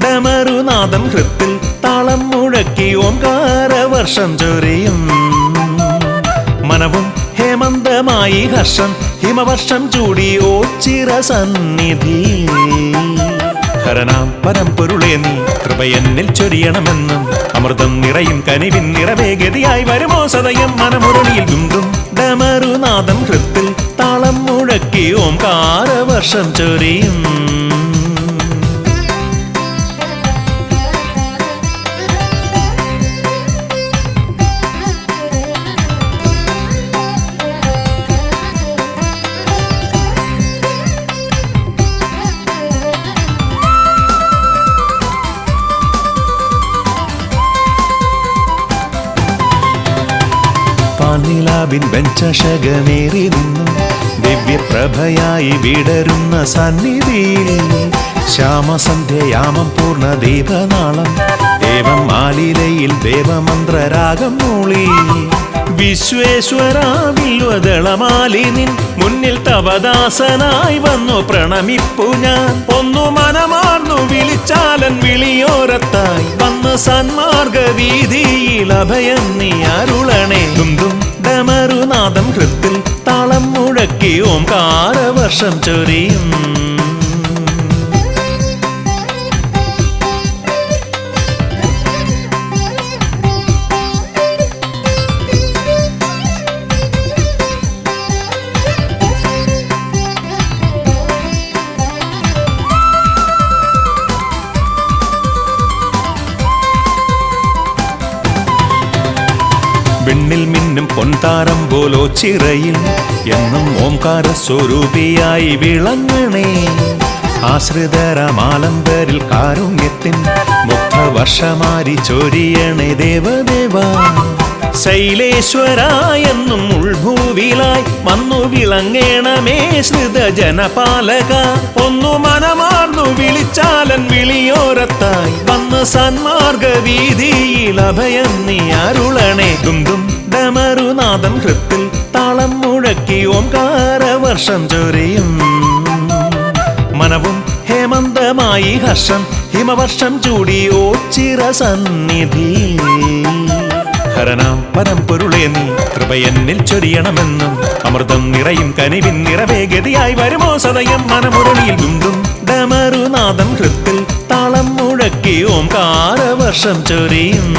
ഡമരുനാദം ഹൃത്തിൽ താളം മുഴക്കി ഓംകാരവർഷം ചൊരിയും മനവും ഹേമന്തമായി ഹർഷം ഹിമവർഷം ചൂടി ഓച്ചിര സന്നിധി ഹരനാം പരമ്പൊരുളേ നീ കൃപയെന്നിൽ ചൊരിയണമെന്നും അമൃതം നിറയും കനിവിൻ നിറവേഗതിയായി വരുമോ സദയം മനമുരളിയിൽ ദുംദും ഡമരുനാദം ഹൃത്തിൽ താളം മുഴക്കി ഓംകാരവർഷം ചൊരിയും നിലാവിൻ വെഞ്ചഷകമേറി നിന്നു ദിവ്യപ്രഭയായി വിടരുന്ന സന്നിധിയിൽ ശ്യാമസന്ധ്യയാമം പൂർണ്ണ ദീപനാളം ദേവം മാലിലയിൽ ദേവമന്ത്രരാഗം മൂളി വിശ്വേശ്വരാ വില്വദളമാലി നിൻ മുന്നിൽ തവദാസനായി വന്നു പ്രണമിപ്പു ഞാൻ ഒന്നു മനമാർന്നു വിളിച്ചാലൻ വിളിയോരത്തായി വന്ന് സന്മാർഗ വീതിയിൽ അഭയം നീ അരുളണേ ദുംദും ഡമരുനാദം ഹൃത്തിൽ താളം മുഴക്കി ഓംകാരവർഷം ചൊരിയും വിണ്ണിൽ മിന്നും പൊൻതാരം പോലോ ചിറയിൽ എന്നും ഓംകാര സ്വരൂപിയായി വിളങ്ങണേ ആശ്രിതരമാലംബരിൽ കാരുണ്യത്തിൻ മുഗ്ധവർഷമാരി ചൊരിയണേ ദേവദേവ ശൈലേശ്വര എന്നും ഉൾഭൂവിലായി വന്നു വിളങ്ങേണമേ ശ്രിതജനപാലക ഒന്നു മനമാർന്നു വിളിച്ചാലൻ വിളിയോരത്തായി വന്ന് സന്മാർഗ വീതിയിൽ അഭയം നീ അരുളണേ ദുംദും ഡമരുനാദം ഹൃത്തിൽ താളം മുഴക്കി ഓംകാരവർഷം ചൊരിയും മനവും ഹേമന്തമായി ഹർഷം ഹിമവർഷം ചൂടി ഓച്ചിര സന്നിധി ഹരനാം പരമ്പൊരുളേ നീ കൃപയെന്നിൽ ചൊരിയണമെന്നും അമൃതം നിറയും കനിവിൻ നിറവേഗതിയായി വരുമോ സദയം മനമുരളിയിൽ ദുംദും ഡമരുനാദം ഹൃത്തിൽ താളം മുഴക്കി ഓംകാരവർഷം ചൊരിയും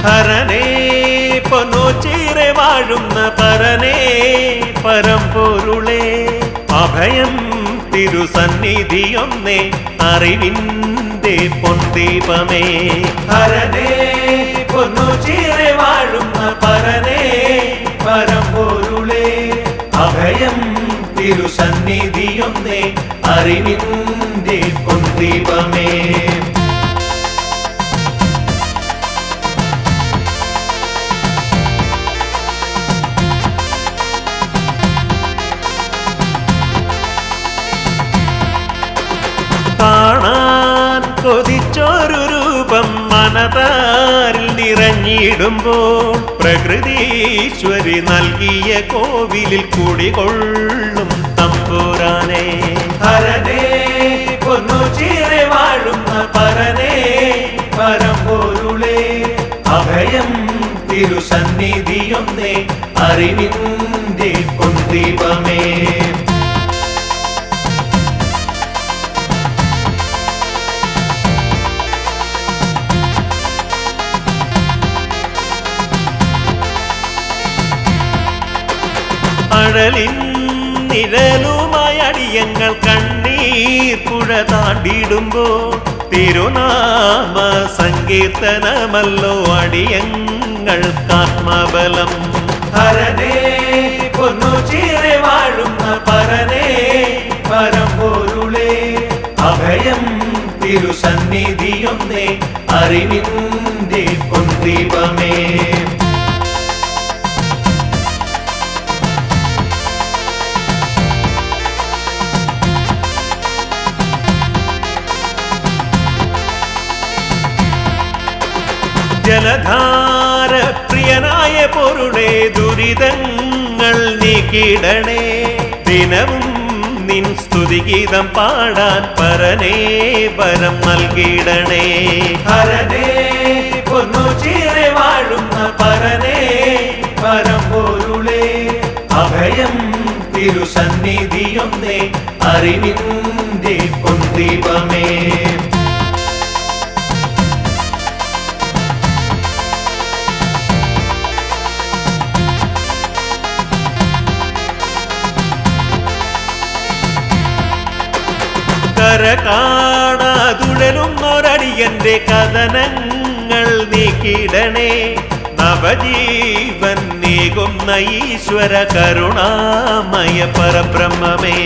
ഹരനേ പൊന്നോച്ചിറെ വാഴുന്ന പരനേ പരമ്പൊരുളേ അഭയം തിരുസന്നിധിയൊന്നേ അറിവിന്റെ പൊൻദീപമേ ഹരനേ പൊന്നോച്ചിറെ വാഴുന്ന പരനേ പരമ്പൊരുളേ അഭയം തിരുസന്നിധിയൊന്നേ അറിവിന്റെ പൊൻദീപമേ കാണാൻ കൊതിച്ചൊരു രൂപം മനതാരിൽ നിറഞ്ഞിടുമ്പോൾ പ്രകൃതീശ്വരി നൽകിയ കോവിലിൽ കുടികൊള്ളും തമ്പുരാനേ ഹരനേ പൊന്നുചിറെ വാഴുന്ന പരനേ പരമ്പൊരുളേ അഭയം തിരുസന്നിധിയൊന്നേ അറിവിന്റെ പൊൻദീപമേ തഴലിൻ നിഴലുമായി അടിയങ്ങൾ കണ്ണീർ പുഴ താണ്ടിടുമ്പോൾ തിരുനാമ സങ്കീർത്തനമല്ലോ അടിയങ്ങൾക്കാത്മബലം. ഹരനേ പൊന്നു ചീറെ വാഴുന്ന പരനേ പരമ്പൊരുളേ അഭയം തിരുസന്നിധിയൊന്നേ അറിവിന്റെ പൊൻദീപമേ. ജലധാര പ്രിയനായ പൊരുളേ ദുരിതങ്ങൾ നീക്കിടണേ. ദിനവും നിൻ സ്തുതിഗീതം പാടാൻ പരനേ വരം നൽകിടണേ. ഹരനേ പൊന്നു ചീറെ വാഴുന്ന പരനേ പരമ്പൊരുളേ അഭയം തിരുസന്നിധിയൊന്നേ അറിവിന്റെ പൊൻദീപമേ. കരകാണാതുഴലുന്നൊരടിയന്റെ കഥനങ്ങൾ നീക്കിടണേ. നവജീവൻ നീകുന്ന ഈശ്വര കരുണാമയ പരബ്രഹ്മമേ.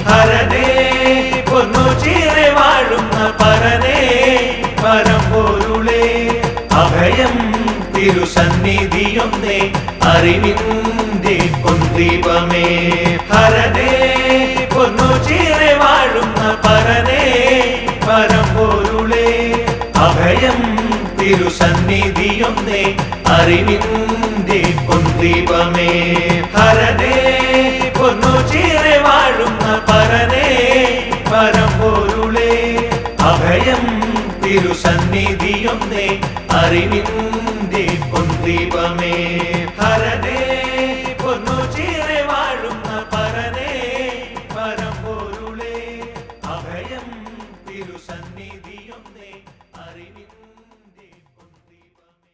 ഹരനേ പൊന്നു ചീറെ വാഴുന്ന പരനേ പരമ്പൊരുളേ അഭയം തിരുസന്നിധിയൊന്നേ അറിവിന്റെ പൊൻദീപമേ. ഹരനേ പൊന്നു ചീറെ വാഴുന്ന പരനേ പരമ്പൊരുളേ അഭയം തിരുസന്നിധിയൊന്നേ അറിവിന്റെ പൊൻദീപമേ. ഹരനേ പൊന്നു ചീറെ വാഴുന്ന പരനേ പരമ്പൊരുളേ അഭയം തിരുസന്നിധിയൊന്നേ അറിവിന്റെ പൊൻദീപമേ. ഹരനേ പൊന്നു ചീറെ വാഴുന്ന പരനേ പരമ്പൊരുളേ അഭയം തിരുസന്നിധിയൊന്നേ അറിവിന്റെ പൊൻദീപമേ.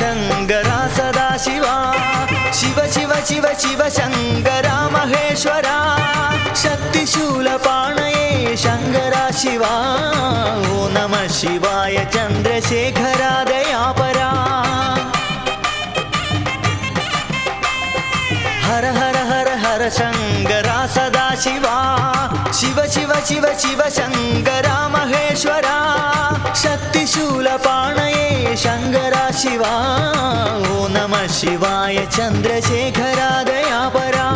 शंकरा सदा शिवा शिव शिव शिव शिव शंकरा महेश्वरा शक्तिशूलपाणये शंकरा शिवा ओ नमः शिवाय चंद्रशेखरा दयापरा हर हर हर हर शंकरा सदा शिवा शिव शिव शिव शिव शंकरा महेश्वरा शक्तिशूलपाणये शंकरा शिवा ओ नमः शिवाय चंद्रशेखरा दयापरा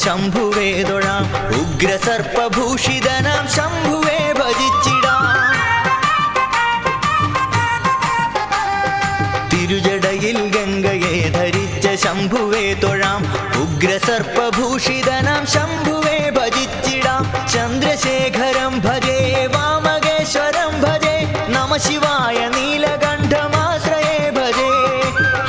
शंभुवे തൊഴാം ഉഗ്രസർപ്പഭൂഷിതനാം ശംഭുവേ ഭജിച്ചിടാം തിരുജടയിൽ ഗംഗയെ ധരിച്ച ശംഭുവേ തൊഴാം ഉഗ്രസർപ്പഭൂഷിതനാം ശംഭുവേ ഭജിച്ചിടാം ചന്ദ്രശേഖരം ഭജേ വാമകേശ്വരം ഭജേ നമ ശിവായ നീലകണ്ഠമാശ്രയേ ഭജേ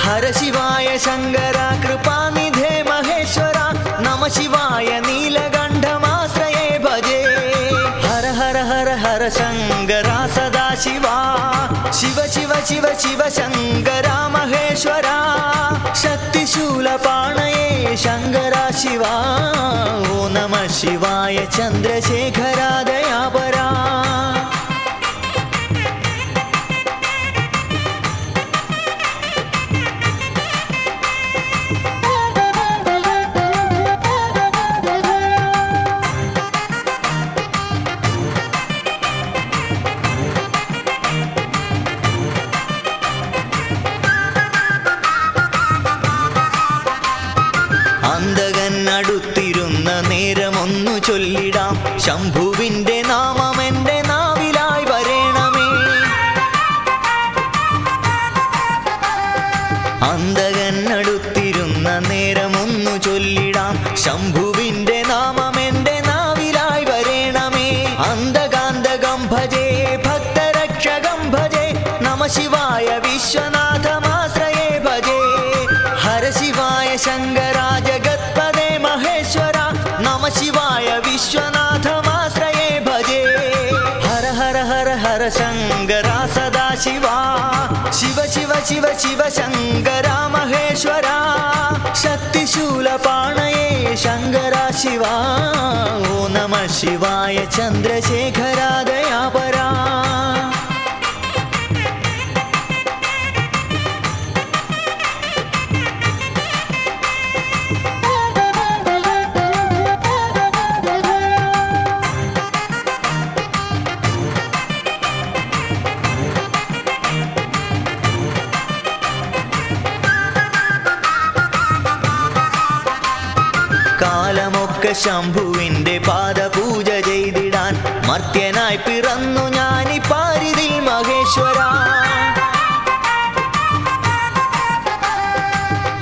ഹര ശിവായ ശങ്കര കൃപാനിധേ മഹേശ്വര नम शिवाय नीलकंठमाश्रये भजे हर हर हर हर शंकरा सदा शिवा शिव शिव शिव शिव शंकरा महेश्वरा शक्तिशूलपाणये शंकरा शिवा ओ नमः शिवाय चंद्रशेखरा दयापरा ചൊല്ലിടാം ശംഭുവിൻ്റെ നാമം എൻ്റെ നാവിലായി വരേണമേ. അന്തകനടുത്തിരുന്ന നേരമൊന്നു ചൊല്ലിടാം ശംഭുവിൻ്റെ നാമം എൻ്റെ നാവിലായി വരേണമേ. അന്തകാന്തകം ഭജേ ഭക്തരക്ഷകം ഭജേ നമ ശിവായ വിശ്വനാഥമാശ്രയേ ഭജേ. ഹര ശിവായ ശങ്കരാ ജഗത്പദേ മഹേശ്വര നമ ശിവായ വിശ്വനാഥമാശ്രയേ ഭജേ. ഹര ഹര ഹര ഹര ശങ്കരാ സദാശിവാ ശിവ ശിവ ശിവ ശിവ ശങ്കരാ മഹേശ്വരാ. ശക്തിശൂലപാണയേ ശങ്കരാ ശിവാ ഓ നമ ശിവായ ചന്ദ്രശേഖരാ ദയാപരാ. കാലമൊക്കെ ശംഭുവിൻ്റെ പാദപൂജ ചെയ്തിടാൻ മർത്യനായി പിറന്നു ഞാനീ പാരിതിൽ മഹേശ്വര.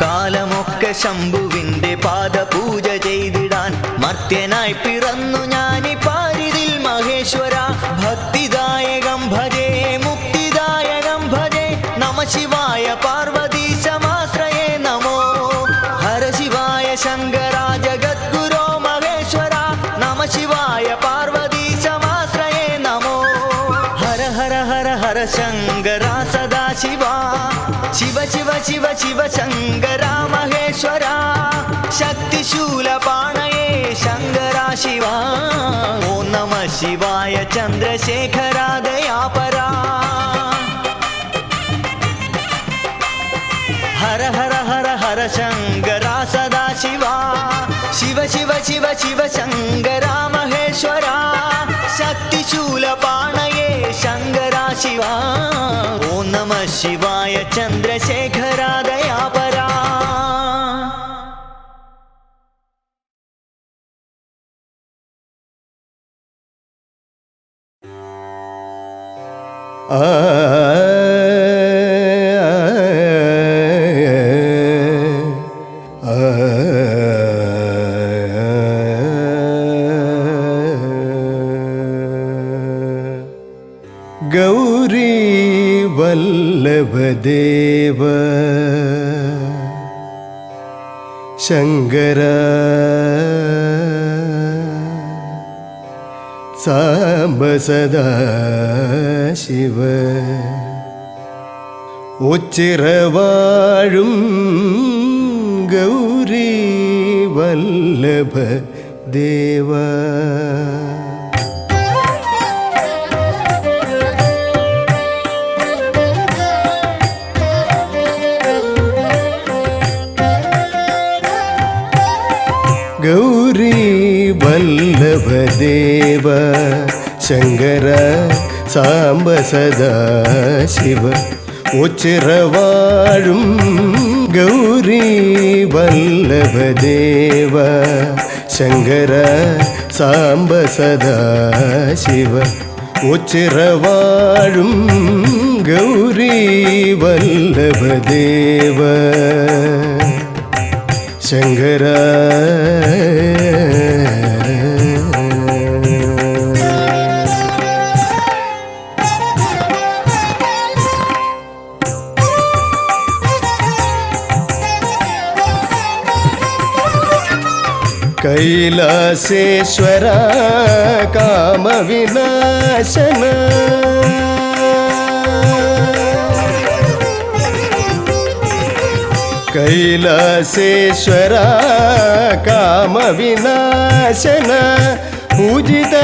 കാലമൊക്കെ ശംഭുവിൻ്റെ പാദപൂജ ചെയ്തിടാൻ മർത്യനായി പിറന്നു ഞാനീ പാരിതിൽ മഹേശ്വര. ഭക്തിദായകം ഭജേ മുക്തിദായകം ഭജേ നമ ശിവായ പാർവതീശമാശ്രയേ നമോ. ഹര ശിവായ ശങ്കരാ ജഗദ്ഗുരോ മഹേശ്വര നമ ശിവായ പാർവതീശമാശ്രയേ നമോ. ഹര ഹര ഹര ഹര ശങ്കരാ സദാശിവാ ശിവ ശിവ ശിവ ശിവ ശങ്കരാ മഹേശ്വരാ. ശക്തിശൂലപാണയേ ശങ്കരാ ശിവാ ഓ നമ ശിവായ ചന്ദ്രശേഖരാ ദയാപരാ. ഹര ഹര ഹര ഹര ശങ്കരാ സദാശിവാ ശിവ ശിവ ശിവ ശിവ ശങ്കരാ മഹേശ്വരാ. ശക്തിശൂലപാണയേ ശങ്കരാ ശിവാ ഓ നമ ശിവായ ചന്ദ്രശേഖരാ ദയാപരാ. ഗൗരീ വല്ലഭദേവ ശങ്കര സാംബ സദാശിവ ഉച്ചിറവാഴും ഗൗരീ വല്ലഭ ദേവ. ഗൗരീ വല്ലഭദേവ ശങ്കര സാംബ സദാശിവ ഉച്ചിറവാഴും ഗൗരീ വല്ലഭദേവ ശങ്കര സാംബ സദാശിവ ഉച്ചിറവാഴും ഗൗരീ വല്ലഭദേവ ശങ്കര. കൈലാസേശ്വര കാമവിനാശന കൈലാസേശ്വര കാമവിനാശന പൂജിത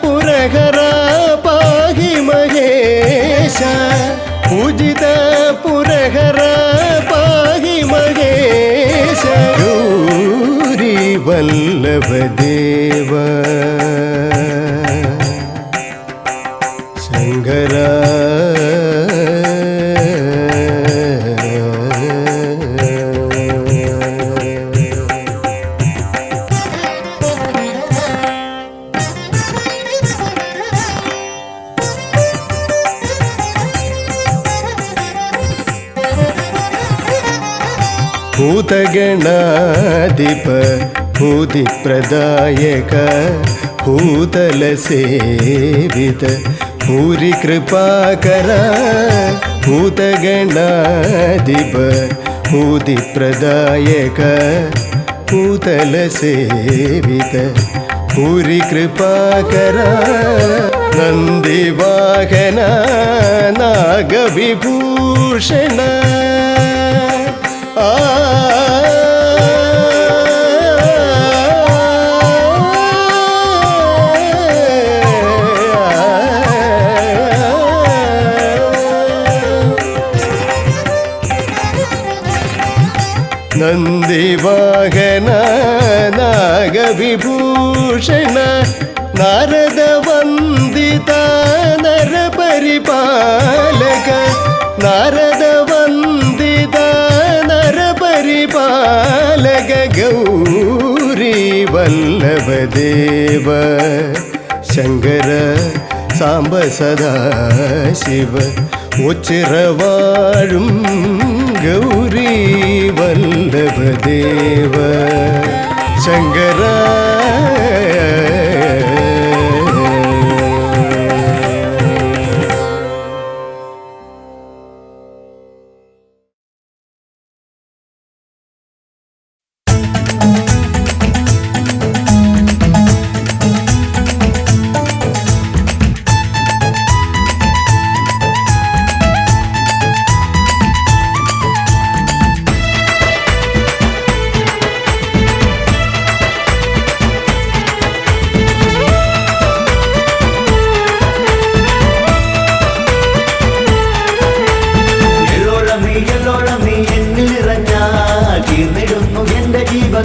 പുരഹര പാഹി മഹേശ. പൂജിത പുരഹര പാഹി മഹേശ. ഗൗരീ വല്ലഭദേവ ശങ്കര. ഭൂതഗണാധിപ ഭൂതിപ്രദായക ഭൂതലസേവിത ഭൂരികൃപാകര ഭൂതഗണാധിപ ഭൂതിപ്രദായക ഭൂതലസേവിത ഭൂരികൃപാകര നന്ദിവാഹന നാഗവിഭൂഷണ നന്ദിവാഹന നാഗവിഭൂഷണ നാരദവന്ദിത നരപരിപാലക നാരദവന്ദിത നരപരിപാലക ഗൗരി വല്ലഭദേവ ശങ്കര സാംബ സദാശിവ ഉച്ചിറവാഴും ഗൗരി വല്ലഭദേവ ശങ്കര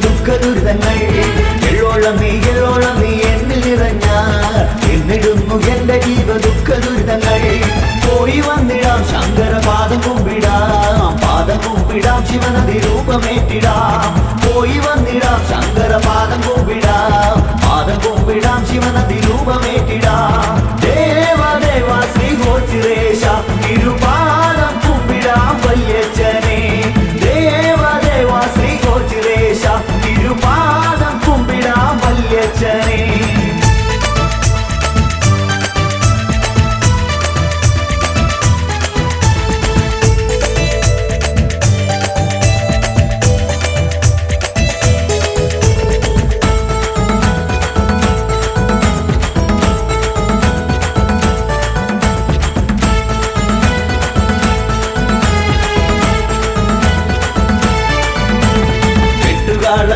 ദുഃഖദുരിതങ്ങൾ എള്ളോളം നീ എന്നിൽ നിറഞ്ഞാൽ എന്നിടുന്നു എന്റെ ജീവ ദുഃഖദുരിതങ്ങൾ പോയി വന്നിടാം ശങ്കരപാദം കുമ്പിടാം ശിവനദി രൂപമേറ്റിടാം പോയി വന്നിടാം ശങ്കരപാദം കുമ്പിടാം ശിവനദി രൂപമേറ്റിടാം ദേവ ശ്രീ ഗോചിരേശ തിരുപാദം കുമ്പിടാം വല്യച്ഛനെ ദേവ ശ്രീ ഗോചിരേശ തിരുപാദം കുമ്പിടാം വല്യച്ഛനെ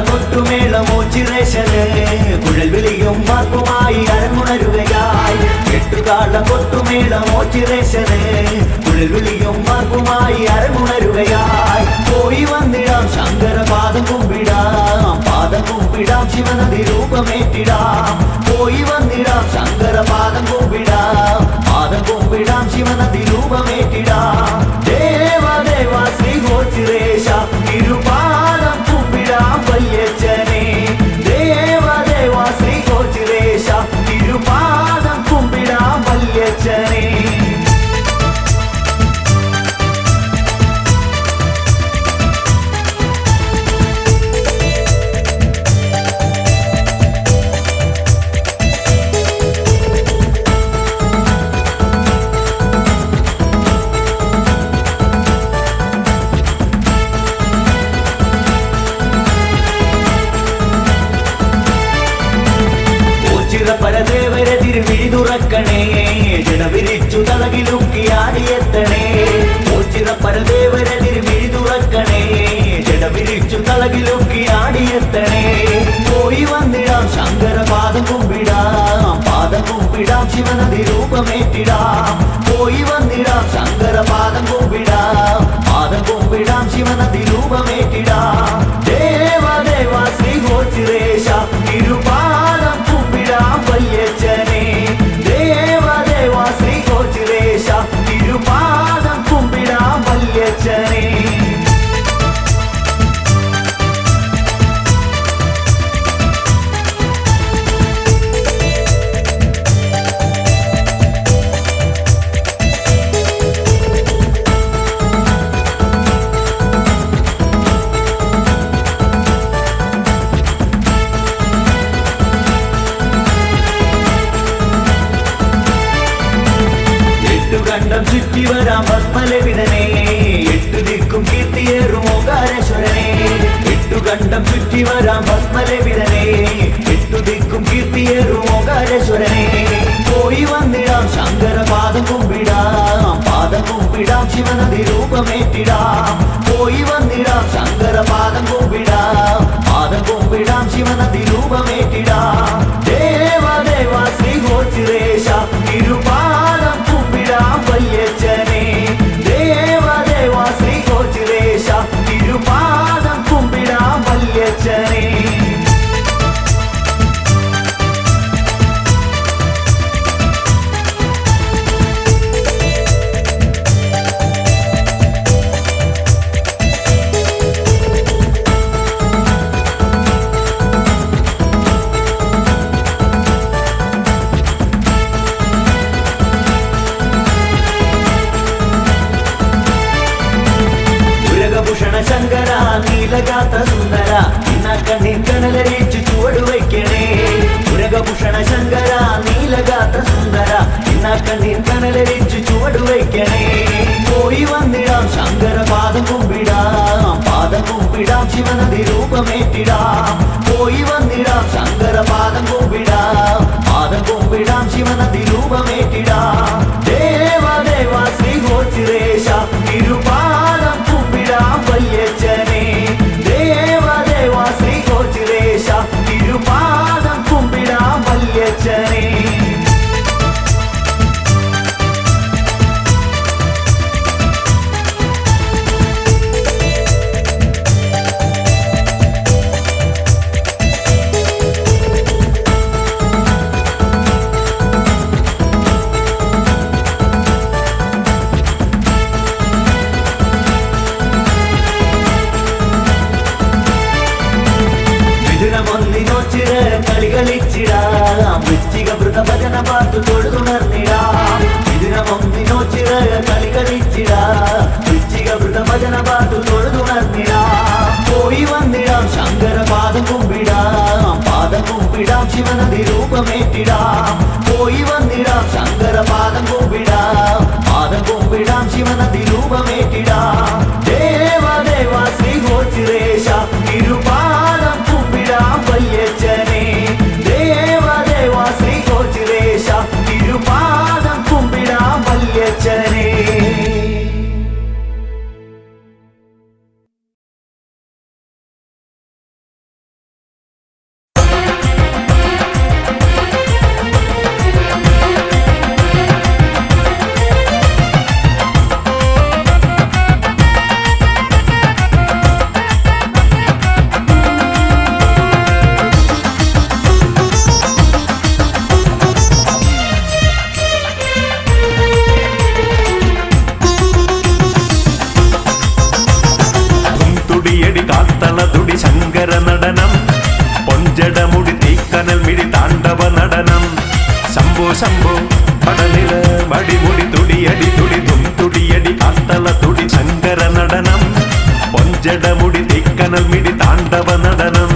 കൊട്ടുമേളമോച്ചിരേശന് കുഴൽ വിളിയും മാർക്കുമായി അരങ്ങുണരുകയായി കെട്ടുകാള കൊട്ടുമേളമോച്ചിരേശന് കുഴൽ വിളിയും മാർക്കുമായി അരങ്ങുണരുകയായി പോയി വന്നിടാം ശങ്കരപാദം കുമ്പിടാം ശിവനദി രൂപമേറ്റിടാം പോയി വന്നിടാം ശങ്കരപാദം കുമ്പിടാം ശിവനദി രൂപമേറ്റിടാം ദേവ ശ്രീ ഗോചിരേശ തിരുപാദം കുമ്പിടാം വല്യച്ഛനെ ദേവ ശ്രീ ഗോചിരേശ തിരുപാദം കുമ്പിടാം വല്യച്ഛനെ പരദേവരെ തിരുവിഴി തുറക്കണേ ജനവിരിച്ചു തളകിലുക്കിയാടിയെത്തണേ ഓച്ചിറ പരദേവരെ തിരുവിഴി തുറക്കണേ ജനവിരിച്ചു തളകിലുക്കിയാടിയെത്തണേ പോയി വന്നിടാം ശങ്കരപാദം കുമ്പിടാം ശിവനദി രൂപമേറ്റിടാം പോയി വന്നിടാം ശങ്കരപാദം കുമ്പിടാം ശിവനദി രൂപമേറ്റിടാം ദേവ ശ്രീ ഗോചിരേശ തിരുപാദം കുമ്പിടാം വല്യച്ഛനെ ദേവ ശ്രീ ഗോചിരേശ തിരുപാദം കുമ്പിടാം വല്യച്ഛനെ ചുറ്റി വരാം ഭസ്മലവിതനെ എട്ടു ദിക്കും കീർത്തിയേറും ഓങ്കാരേശ്വരനെ എട്ടുകണ്ടം ചുറ്റി വരാം ഭസ്മലവിതനെ എട്ടു ദിക്കും കീർത്തിയേറും ഓങ്കാരേശ്വരനെ പോയി വന്നിടാം ശങ്കര പാദം കുമ്പിടാം ശിവനദി രൂപമേറ്റിടാം പോയി വന്നിടാം ശങ്കര പാദം കുമ്പിടാം ശിവനദി രൂപമേറ്റിടാം ദേവ ശ്രീ ഗോചിരേശ തിരുപാദം കുമ്പിടാം വല്യച്ഛനെ ദേവ ശ്രീ ഗോചിരേശ തിരുപാദം കുമ്പിടാം വല്യച്ഛനെ ശങ്കര നീലഗാത്ര സുന്ദര കണ്ണീർ കനലരിച്ചു ചുവടു വയ്ക്കണേ ഉരകഭൂഷണ ശങ്കര നീലഗാത്ര സുന്ദര കണ്ണീർ കനലരിച്ചു ചുവടു വയ്ക്കണേ പോയി വന്നിടാം ശങ്കര പാദം കുമ്പിടാം ശിവനദി രൂപമേറ്റിടാം പോയി വന്നിടാം ശങ്കര പാദം കുമ്പിടാം ശിവനദി രൂപമേറ്റിടാം ദേവ ശ്രീ ഗോചിരേശ തിരുപാദം കുമ്പിടാം വല്യച്ഛനെ ദേവ ശ്രീ ഗോചിരേശ തിരുപാദം കുമ്പിടാം വല്യച്ഛനെ കളികളിച്ചിടാം വൃശ്ചിക വൃതഭജന പാട്ടു തൊഴുതുണർന്നിടാം ഇതിനൊന്നിനോച്ചിറ കളികളിച്ചിടാം വൃശ്ചിക വൃതഭജന പാട്ടു തൊഴുതുണർന്നിടാം പോയി വന്നിടാം ശങ്കര പാദം കുമ്പിടാം ശിവനദി രൂപമേറ്റിടാം പോയി വന്നിടാം ശങ്കര പാദം കുമ്പിടാം ശിവനദി രൂപമേറ്റിടാം ദേവ ശ്രീ ഗോചിരേശ തിരുപാദം കുമ്പിടാം വല്യച്ഛനെ ദേവ ശ്രീ ഗോചിരേശ തിരുപാദം കുമ്പിടാം വല്യച്ഛനെ ശങ്കര നടനം പൊഞ്ചടമുടി തീക്കനൽ മിഴി താണ്ഡവ നടനം ശംഭോ ശംഭോ പടനില മടിമുടി തുടിയടി തുടിതും തുടിയടി കാത്തള തുടി ശങ്കര നടനം പൊഞ്ചടമുടി തീക്കനൽ മിഴി താണ്ഡവ നടനം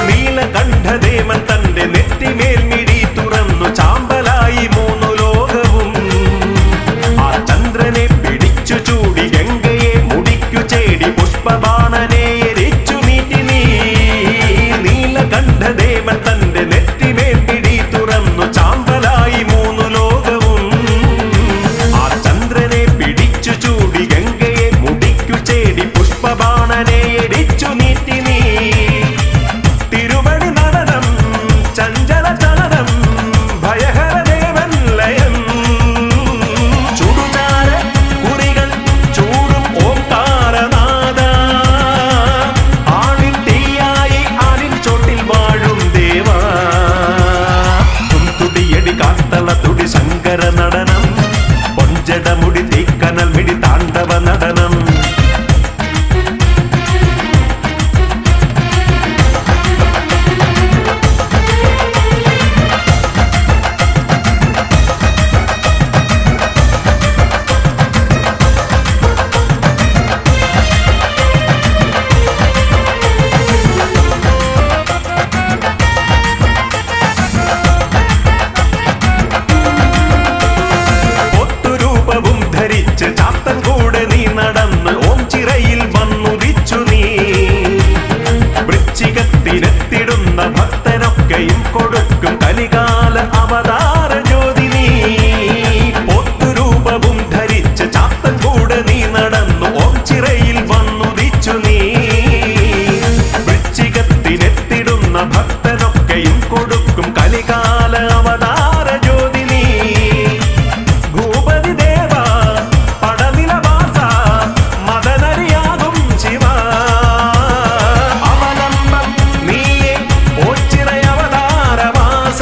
നീലകണ്ഠദേവൻ തന്റെ നെറ്റിമേൽ മിഴി തുറന്നു ചാമ്പലായി മൂന്നു ലോകവും ആ ചന്ദ്രനെ പിടിച്ചു ചൂടി ഗംഗയെ മുടിക്കു ചേടി പുഷ്പബാണനെ എരിച്ചു നീട്ടി നീ നീലകണ്ഠദേവൻ തന്റെ നെറ്റിമേൽ മിഴി തുറന്നു ചാമ്പലായി മൂന്നു ലോകവും ആ ചന്ദ്രനെ പിടിച്ചു ചൂടി ഗംഗയെ മുടിക്കു ചേടി പുഷ്പബാണനെ എരിച്ചു നീട്ടി നീ തിരുവടി നടനം ചഞ്ചല ചലനം ഭയഹരദേവൻ ലയം ചുടുചാര കുറികൾ ചൂടും ഓംകാരനാദ ആണിൻ തീയായി ആണിൻ ചോട്ടിൽ വാഴും ദേവ തുടിയടി കാത്തള തുടി ശങ്കര നടനം പൊഞ്ചടമുടി തീക്കനൽ മിടി താണ്ഡവ നടനം ധരിച്ച് ചാത്തൻ കൂടെ നീ നടന്ന് ഓം ചിറയിൽ വന്നുദിച്ചു നീ. വൃശ്ചികത്തിനെത്തിടുന്ന ഭക്തനൊക്കെയും കൊടുക്കും കലികാല അവതാര ജ്യോതി നീ. പോത്തുരൂപവും ധരിച്ച് ചാത്തൻ കൂടെ നീ നടന്നു ഓം ചിറയിൽ വന്നുദിച്ചു നീ. വൃശ്ചികത്തിനെത്തിടുന്ന ഭക്തനൊക്കെയും കൊടുക്കും കലികാല അവതാര ജ്യോതി നീ. ഭൂപതി ദേവ പടനിലവാസ മദനരിയാകും ശിവ. അവലംബം നീയെ ഓച്ചിറയവതാരവാസ.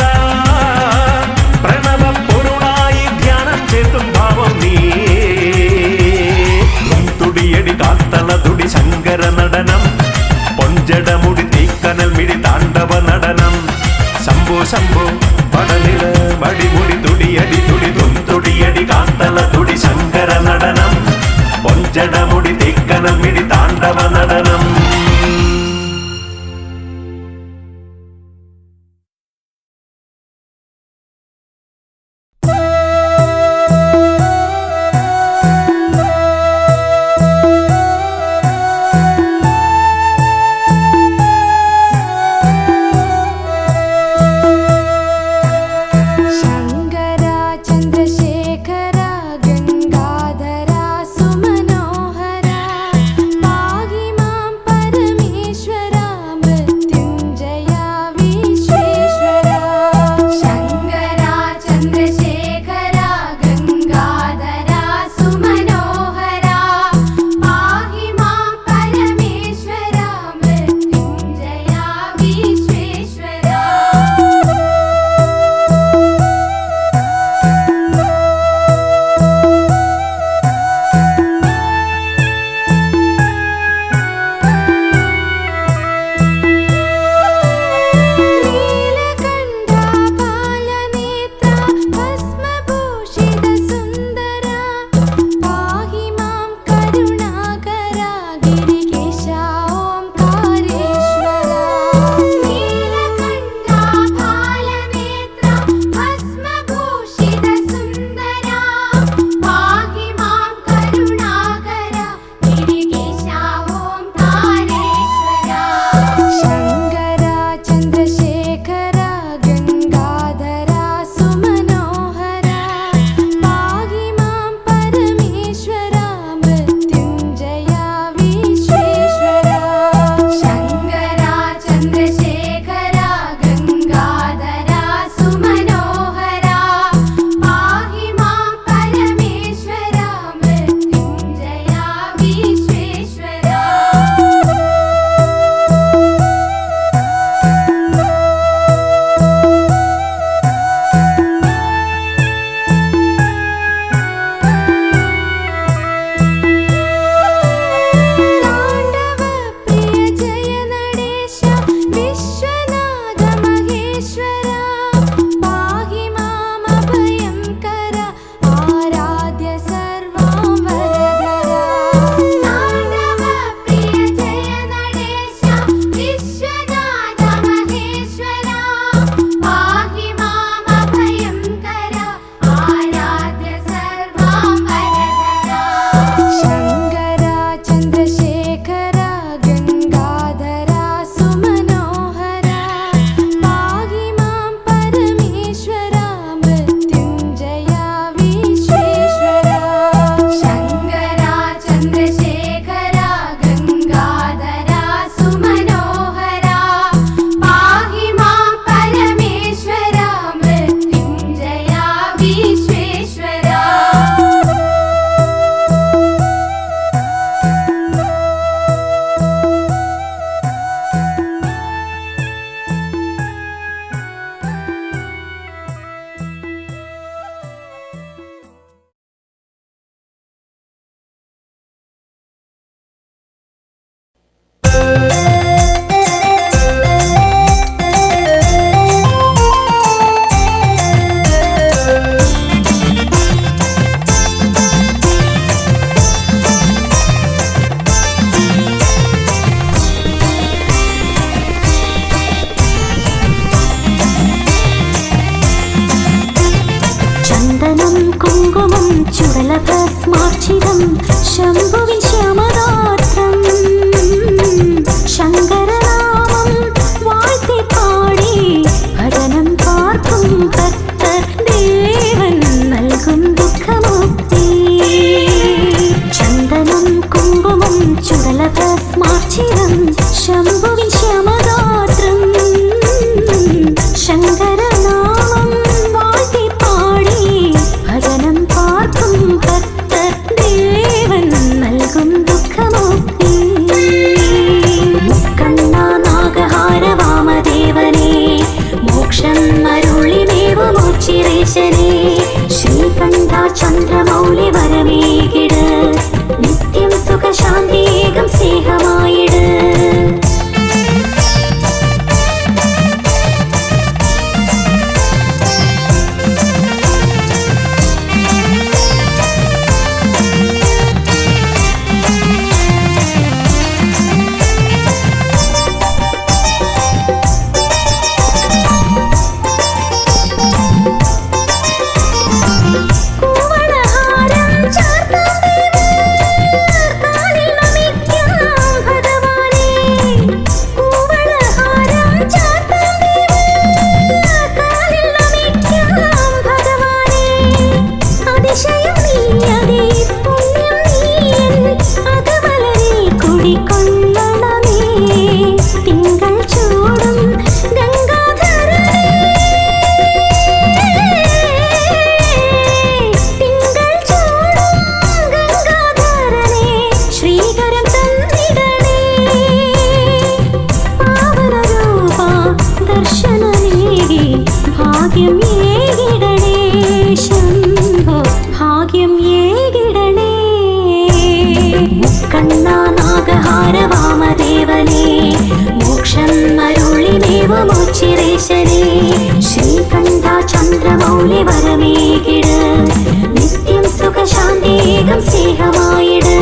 പ്രണവ പൊരുളായി ധ്യാനം ചെയ്തും ഭാവം നീ. തുടിയടി കാത്തള തുടി ശങ്കര നടനം. പൊഞ്ചടമുടി തീക്കനൽ മിടി താണ്ഡവ നടനം. ശംഭോ ശംഭോ പടനില മടിമുടി തുടിയടി തുടി തുടിയടി കാത്തള തുടി ശങ്കര നടനം. പൊഞ്ചടമുടി തീക്കനൽ മിടി താണ്ഡവ നടനം. ചന്ദനം കുങ്കുമം ചുടല ഭസ്മാർച്ചിത ശംഭുവിൻ ശ്യാമഗാത്രം ശങ്കരനാമം വാഴ്ത്തി പാടി ഭജനം പാർക്കും ഭക്തർ ദേവൻ നൽകും ദുഃഖമുക്തി. ചന്ദനം കുങ്കുമം ചുടലഭസ്മാർച്ചിതം ശംഭുവിൻ ശ്യാമഗാത്രം ശങ്കരനാമം വാഴ്ത്തി പാടി ഭജനം പാർക്കും ഭക്തർ ദേവൻ നൽകും ദുഃഖമുക്തി. മുക്കണ്ണ നാഗഹാര വാമദേവനേ മോക്ഷം അരുളിമേവുമോച്ചിരേശനേ ശ്രീകണ്ഠ ചന്ദ്രമൗലി വരമേകിട് നിത്യം സുഖശാന്തിയേകം സ്നേഹമായിട്. ശ്രീകണ്ഠ ചന്ദ്രമൗലി വരമേകിട് നിത്യം സുഖശാന്തിയേകം സ്നേഹമായിട്.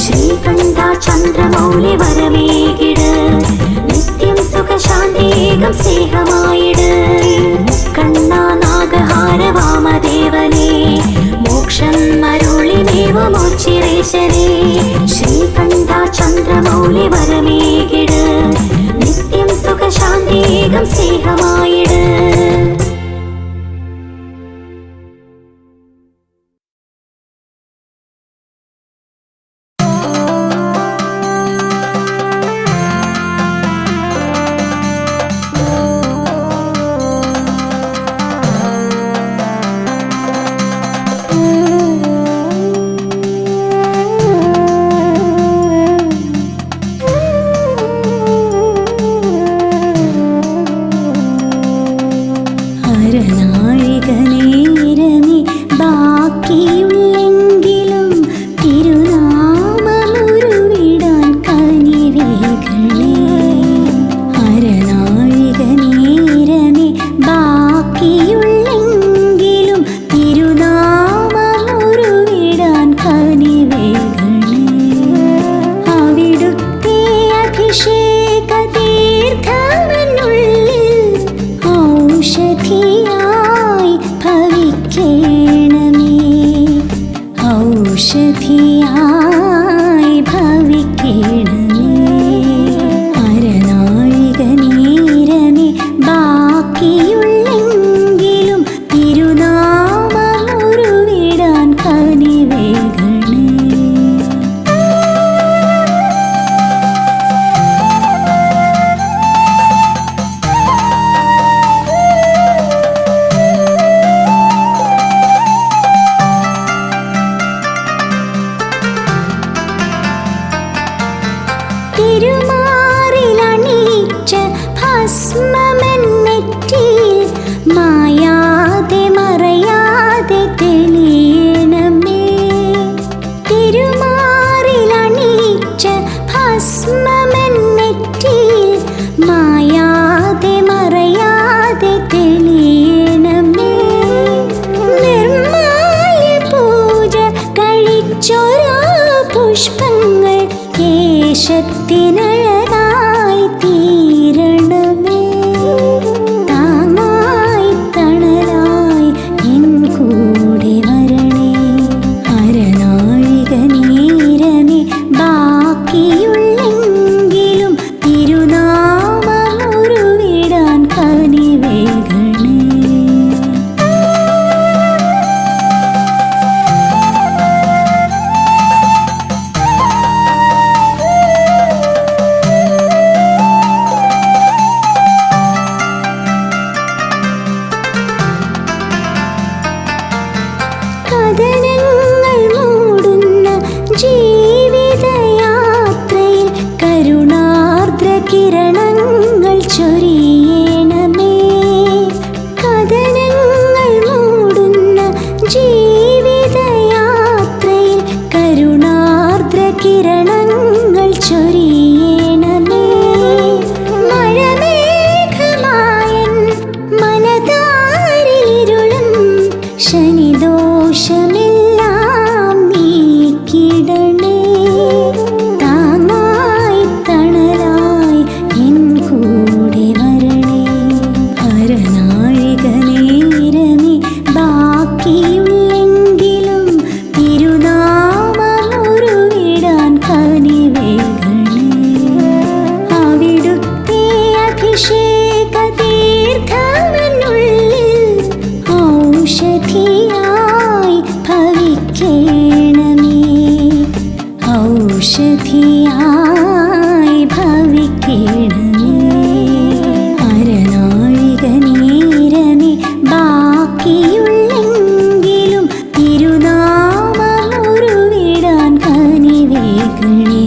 ശ്രീകണ്ഠ ചന്ദ്രമൗലി വരമേകിട് നിത്യം സുഖശാന്തിയേകം സ്നേഹമായിട്. മുക്കണ്ണ നാഗഹാര വാമദേവനേ മോക്ഷം അരുളിമേവുമോച്ചിരേശനേ ശ്രീകണ്ഠ ചന്ദ്രമൗലി വരമേകിട് നിത്യം സുഖശാന്തിയേകം സ്നേഹമായിട്. ഔഷധിയായി ഭവിക്ക ദേശത്തിനഴകായി തീരണമേ, താങ്ങായി തണലായി എൻ കൂടെ വരണേ. അരനാഴിക നേരമേ ബാക്കിയുള്ളെങ്കിലും തിരുനാമമുരുവിടാൻ കനിവേകണേ. കഥനങ്ങൾ മൂടുന്ന ജീവിതയാത്രയിൽ കരുണാർദ്ര കിരണങ്ങൾ ചൊരിയണമേ. കഥനങ്ങൾ മൂടുന്ന ജീവിതയാത്രയിൽ കരുണാർദ്ര കിരണങ്ങൾ ചൊരിയണമേ. മഴമേഘമായൻ മനതാരിലിരുളും ശനിദോഷമെല്ലാം നീക്കിടണേ. താങ്ങായി തണലായി എൻ കൂടെ വരണേ. അരനാഴിക നേരമേ ബാക്കിയുള്ളെങ്കിലും തിരുനാമമുരുവിടാൻ കനിവേകണേ. അവിടുത്തെ അഭിഷേക തീർത്ഥമെന്നുള്ളിൽ ഔഷധിയായി ഭവിക്കണമേ, ഔഷധിയായി ഭവിക്കണമേ. അരനാഴിക നേരമേ ബാക്കിയുള്ളെങ്കിലും തിരുനാമമുരുവിടാൻ കനിവേകണേ.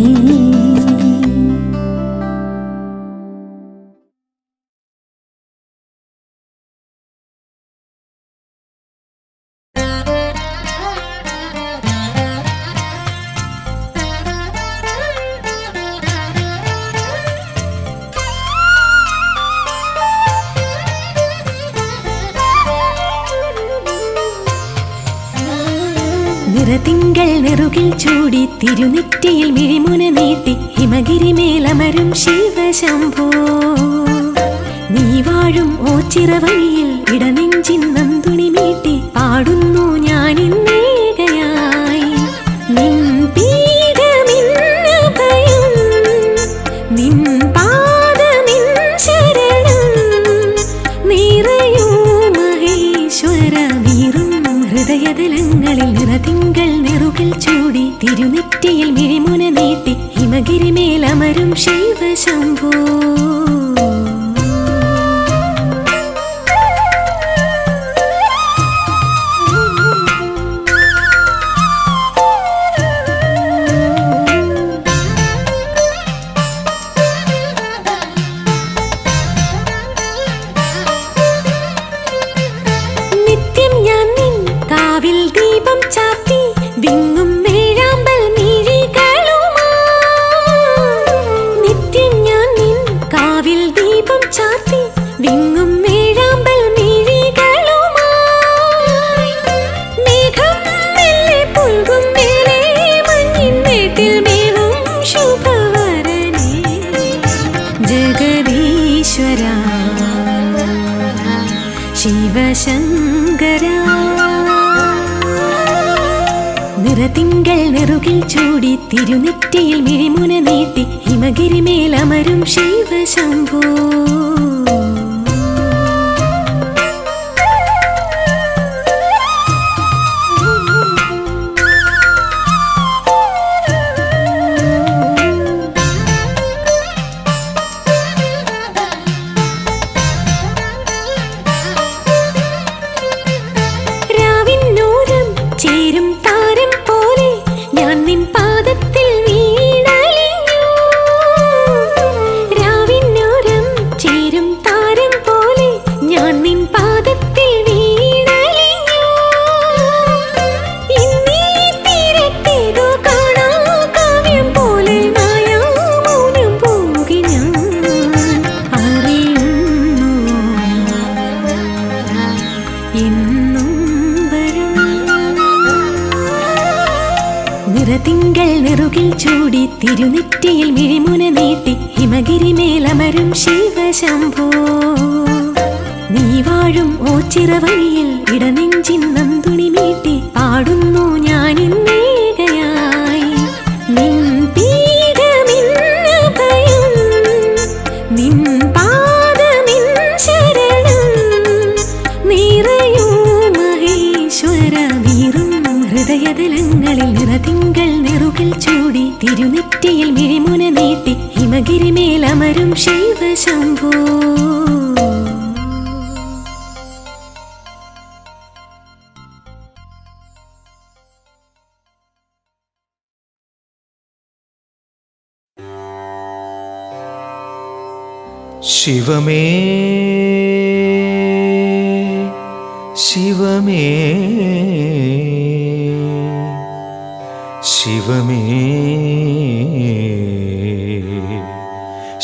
നിറതിങ്കൾ നെറുകിൽ ചൂടി തിരുനെറ്റിയിൽ മിഴിമുന നീട്ടി ഹിമഗിരിമേലമരും ശിവശംഭോ. നീ വാഴും ഓച്ചിറ വഴിയിൽ ഇടനെഞ്ചിൻ നന്തുണി മീട്ടി പാടുന്നു ഞാനിന്നേകയായി. നിൻ പീഠമിന്നഭയം, നിൻ പാദമിൻ ശരണം, നിറയൂ മഹേശ്വര നീറും ഹൃദയതലങ്ങളിൽ. നിറതിങ്കൾ നെറുകിൽ ചൂടി തിരുനെറ്റിയിൽ മിഴിമുന നീട്ടി ഹിമഗിരിമേലമരും ശിവശംഭോ. നിത്യം ഞാൻ നിൻ കാവിൽ ദീപം ചാർത്തി വിങ്ങും വേഴാമ്പൽ മിഴികളുമായി. നിത്യം ഞാൻ നിൻ കാവിൽ ദീപം ചാർത്തി വിങ്ങും വേഴാമ്പൽ മിഴികളുമായി. മേഘം മെല്ലെ പുൽകും മേലെ മഞ്ഞിൻ മേട്ടിൽ മേവും ശുഭവരനേ. ജഗദീശ്വര ശിവശങ്കര. നിറതിങ്കൾ നെറുകിൽ ചൂടി തിരുനെറ്റിയിൽ മിഴിമുന നീട്ടി ഹിമഗിരിമേലമരും ശിവശംഭോ. രാവിന്നോരം ചേരും താരം പോലെ ഞാൻ നിൻ പാദത്തിൽ വീണലിഞ്ഞു. രാവിന്നോരം ചേരും താരം പോലെ ഞാൻ നിൻ പാദത്തിൽ വീണലിഞ്ഞു. ഇന്നീ തീരത്തേതോ കാണാ കാവ്യം പോലെ മായാമൗനം പോകി ഞാൻ അറിയുന്നു എന്നും വരും. നിറതിങ്കൾ നെറുകിൽ ചൂടി തിരുനെറ്റിയിൽ മിഴിമുന നീട്ടി ഹിമഗിരി മേലമരും ശിവശംഭോ നീ വാഴും ഓച്ചിറവഴിയിൽ ഇടനെഞ്ചിൻ നന്തുണി മീട്ടി പാടുന്നു ഞാനിന്നേകയായി നിൻ പീഠമിന്നഭയം നിൻ പാദമിൻ ശരണം നിറയൂ മഹേശ്വര വീറും ഹൃദയതലങ്ങളിൽ നിറതിങ്കൾ നെറുകിൽ ചൂടി തിരുനെറ്റിയിൽ മിഴിമുന നീട്ടി ഹിമഗിരി മേലമരും ശിവശംഭോ ശിവമേ ശിവമേ ശിവമേ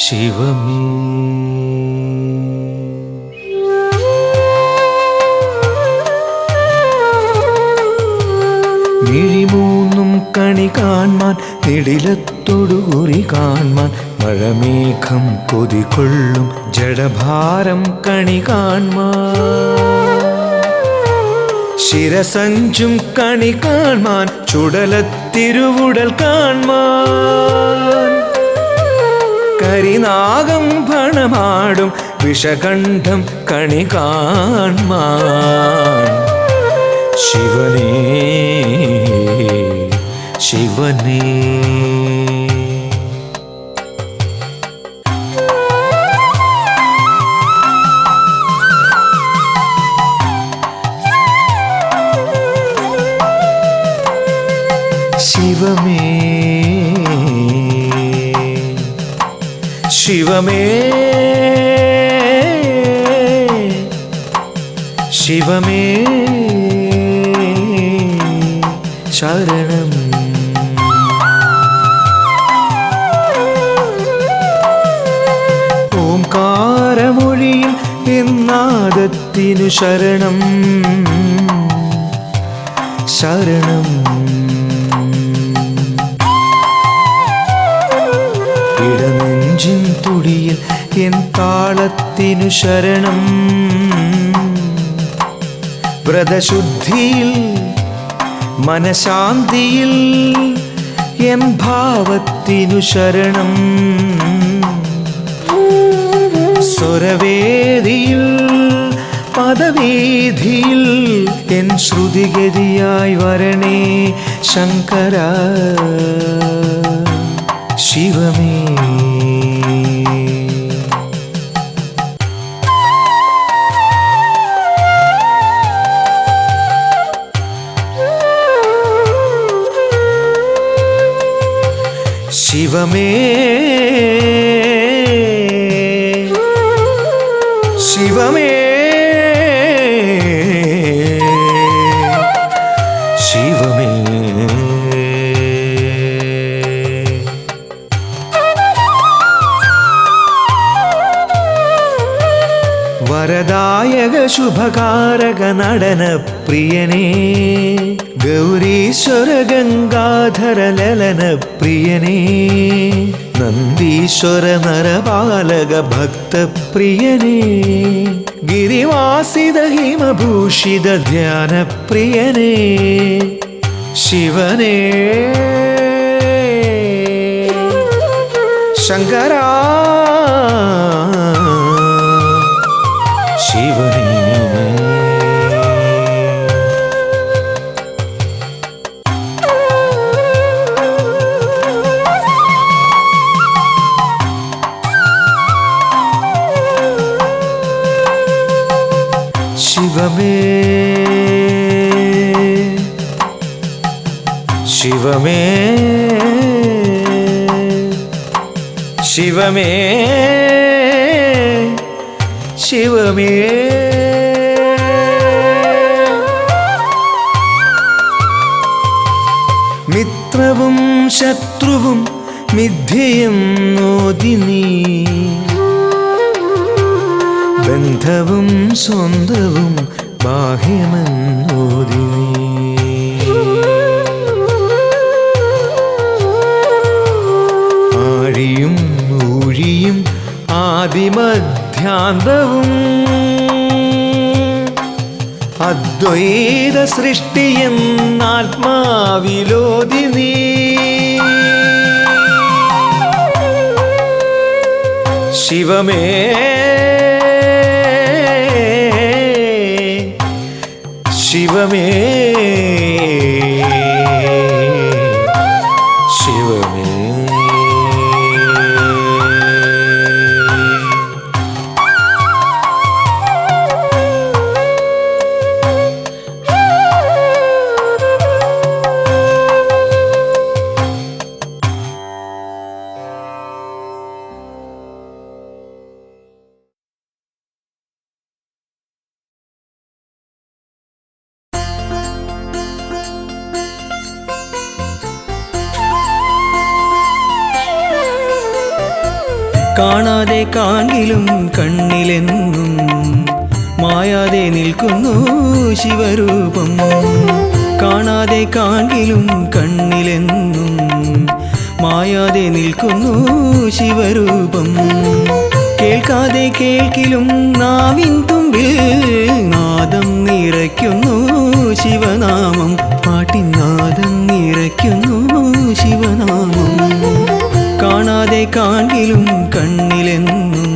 ശിവമേ മിഴിമൂന്നും കണി കാൺമാൻ നിടിലത്തൊടുകുറി കാൺമാൻ മഴമേഘം കൊതികൊള്ളും ജഡഭാരം കണി കാൺമാൻ ശിരസഞ്ചും കണി കാൺമാൻ ചുടലത്തിരുവുടൽ കാൺമാൻ കരിനാഗം ഭണമാടും വിഷകണ്ഠം കണി കാൺമാൻ ശിവനേ ശിവനേ ശിവമേ ശിവമേ ശിവമേ ശരണം ഓംകാരമൊഴിയിൽ എന്നാദത്തിനു ശരണം ശരണം ഇടനെഞ്ചിൻ തുടിയിൽ എൻ താളത്തിനു ശരണം വ്രതശുദ്ധിയിൽ മനശാന്തിയിൽ എൻ ഭാവത്തിനു ശരണം സ്വരവേദിയിൽ പദവീതിയിൽ എൻ ശ്രുതിഗതിയായി വരണേ ശങ്കര ശിവമേ ശിവമേ ശിവമേ ശിവമേ വരദായക ശുഭകാരക നടന പ്രിയനേ ഗൗരീശ്വര ഗംഗാധര ലലന പ്രിയനേ നന്ദീശ്വര നരപാലക ഭക്തപ്രിയനേ ഗിരിവാസിത ഹിമഭൂഷിത ധ്യാന പ്രിയനേ ശിവനേ ശങ്കരാ ശിവനേ ശിവമേ ശിവമേ ശിവമേ ശിവമേ മിത്രവും ശത്രുവും മിഥ്യയും നോദിനീ ബന്ധവും സ്വന്തവും ബാഹ്യമെന്നോദിനീ ആദിമധ്യാന്തവും അദ്വൈത സൃഷ്ടിയെന്നാത്മാവിലോതി നീ ശിവമേ ശിവമേ ശിവമേ കാണാതെ കാണിലും കണ്ണിലെന്നും മായാതെ നിൽക്കുന്നു ശിവരൂപം കാണാതെ കാണിലും കണ്ണിലെന്നും മായാതെ നിൽക്കുന്നു ശിവരൂപം കേൾക്കാതെ കേൾക്കിലും നാവിൻ തുമ്പിൽ നാദം നിറയ്ക്കുന്നു ശിവനാമം പാട്ടിൻ നാദം നിറയ്ക്കുന്നു ശിവനാമം കാണാതെ കാണിലും കണ്ണിലെന്നും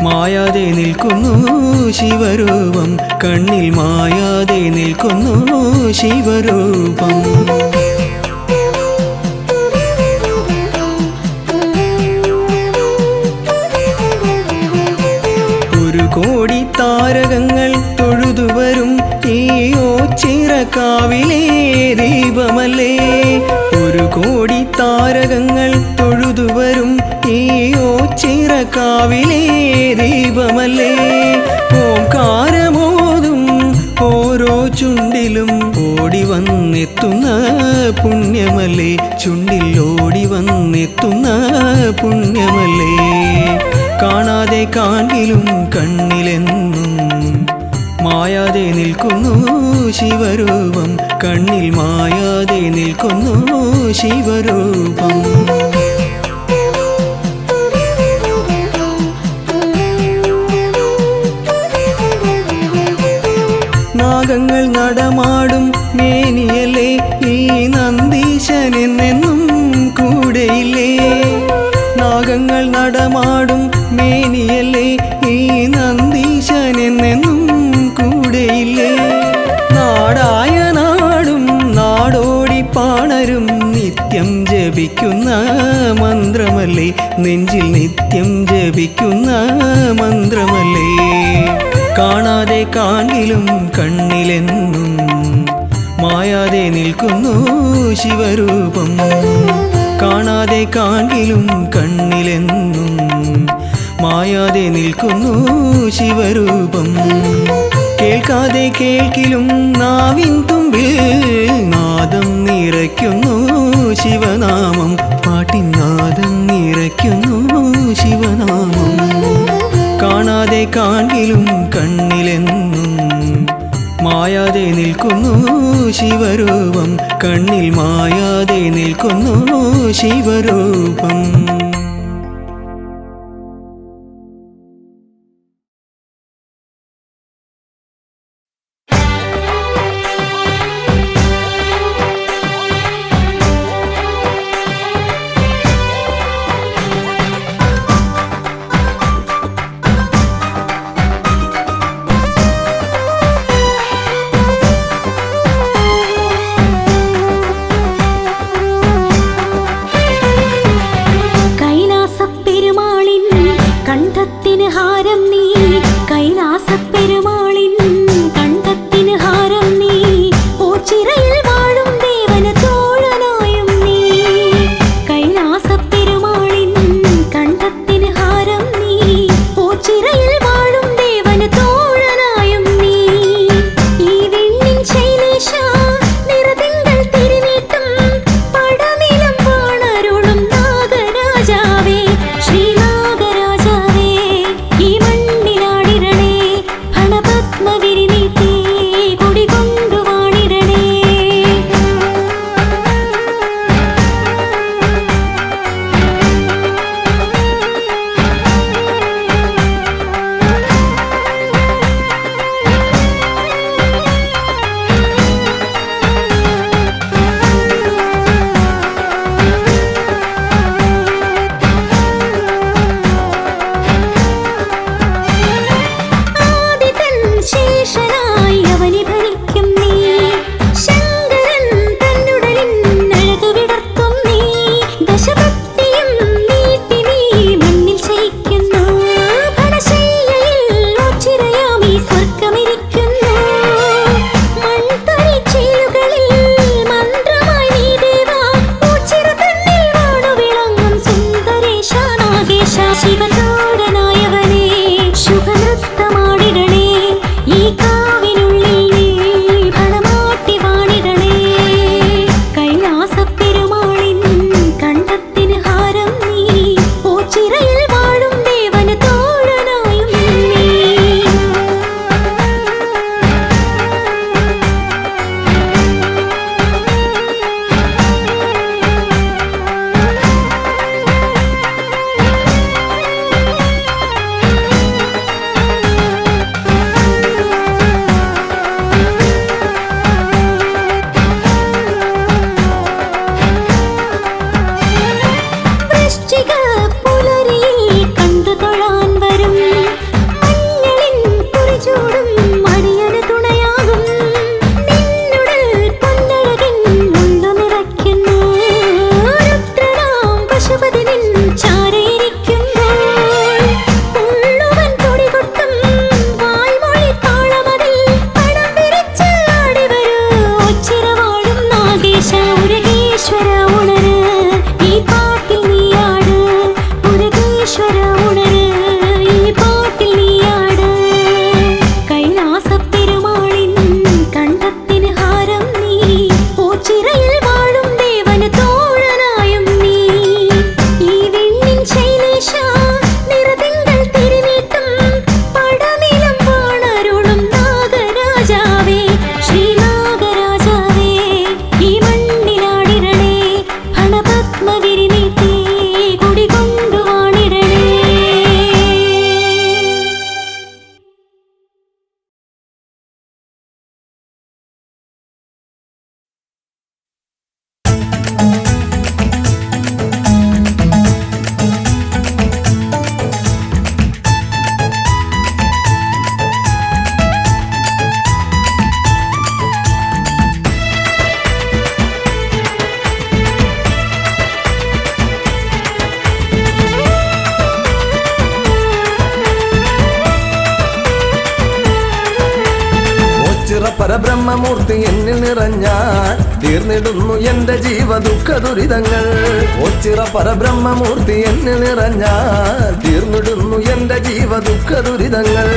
മായാതെ നിൽക്കുന്നു ശിവരൂപം കണ്ണിൽ മായാതെ നിൽക്കുന്നു ശിവരൂപം ഒരു കോടി താരകങ്ങൾ തൊഴുതുവരും ഈ ഓച്ചിറക്കാവിലെ ദീപമല്ലേ ഒരു കോടി താരകങ്ങൾ തൊഴുതുവരും ഈ ഓച്ചിറക്കാവിലെ ദീപമല്ലേ ഓംകാരമോതും ഓരോ ചുണ്ടിലും ഓടി വന്നെത്തുന്ന പുണ്യമല്ലേ ചുണ്ടിൽ ഓടി വന്നെത്തുന്ന പുണ്യമല്ലേ കാണാതെ കാണിലും കണ്ണിലെന്നും മായാതെ നിൽക്കുന്നു ശിവരൂപം കണ്ണിൽ മായാതെ നിൽക്കുന്നു ശിവരൂപം നാഗങ്ങൾ നടമാടും മേനിയല്ലേ ഈ നന്ദീശനെന്നെന്നും കൂടെയില്ലേ നാഗങ്ങൾ നടമാടും മേനിയല്ലേ ഈ നന്ദീശനെന്നെന്നും കൂടെയില്ലേ നാടായ നാടും നാടോടി പാണരും നിത്യം ജപിക്കുന്ന മന്ത്രമല്ലേ നെഞ്ചിൽ നിത്യം ജപിക്കുന്ന മന്ത്രമല്ലേ കാണാതെ കാണിലും കണ്ണിലെന്നും മായാതെ നിൽക്കുന്നു ശിവരൂപം കാണാതെ കാണിലും കണ്ണിലെന്നും മായാതെ നിൽക്കുന്നു ശിവരൂപം കേൾക്കാതെ കേൾക്കിലും നാവിൻ തുമ്പിൽ നാദം നിറയ്ക്കുന്നു ശിവനാമം പാട്ടിൻ നാദം നിറയ്ക്കുന്നു ശിവനാമം കാണാതെ കാണിലും കണ്ണിലെന്നും മായാതെ നിൽക്കുന്നു ശിവരൂപം കണ്ണിൽ മായാതെ നിൽക്കുന്നു ശിവരൂപം ഓച്ചിറ പരബ്രഹ്മമൂർത്തി എന്നിൽ നിറഞ്ഞാൽ തീർന്നിടുന്നു എന്റെ ജീവ ദുഃഖ ദുരിതങ്ങൾ. ഓച്ചിറ പരബ്രഹ്മമൂർത്തി എന്നിൽ നിറഞ്ഞാൽ തീർന്നിടുന്നു എന്റെ ജീവ ദുഃഖ ദുരിതങ്ങൾ.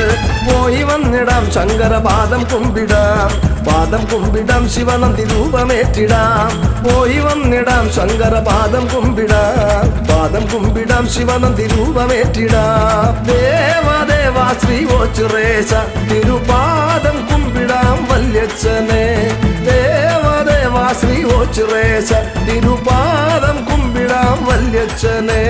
പോയി വന്നിടാം ശങ്കര പാദം കുമ്പിടാം, പാദം കുമ്പിടാം ശിവനന്തി രൂപമേറ്റിടാം. പോയി വന്നിടാം ശങ്കര പാദം കുമ്പിടാം, പാദം കുമ്പിടാം ശിവനന്തി രൂപമേറ്റിടാം. ദേവാദേവാ ശ്രീ ഓച്ചിറേശ തിരുപാദം കുമ്പിടാം വല്യച്ഛനെ. ദേവാദേവാ ശ്രീ ഓച്ചിറേശ തിരുപാദം കുമ്പിടാം വല്യച്ഛനെ.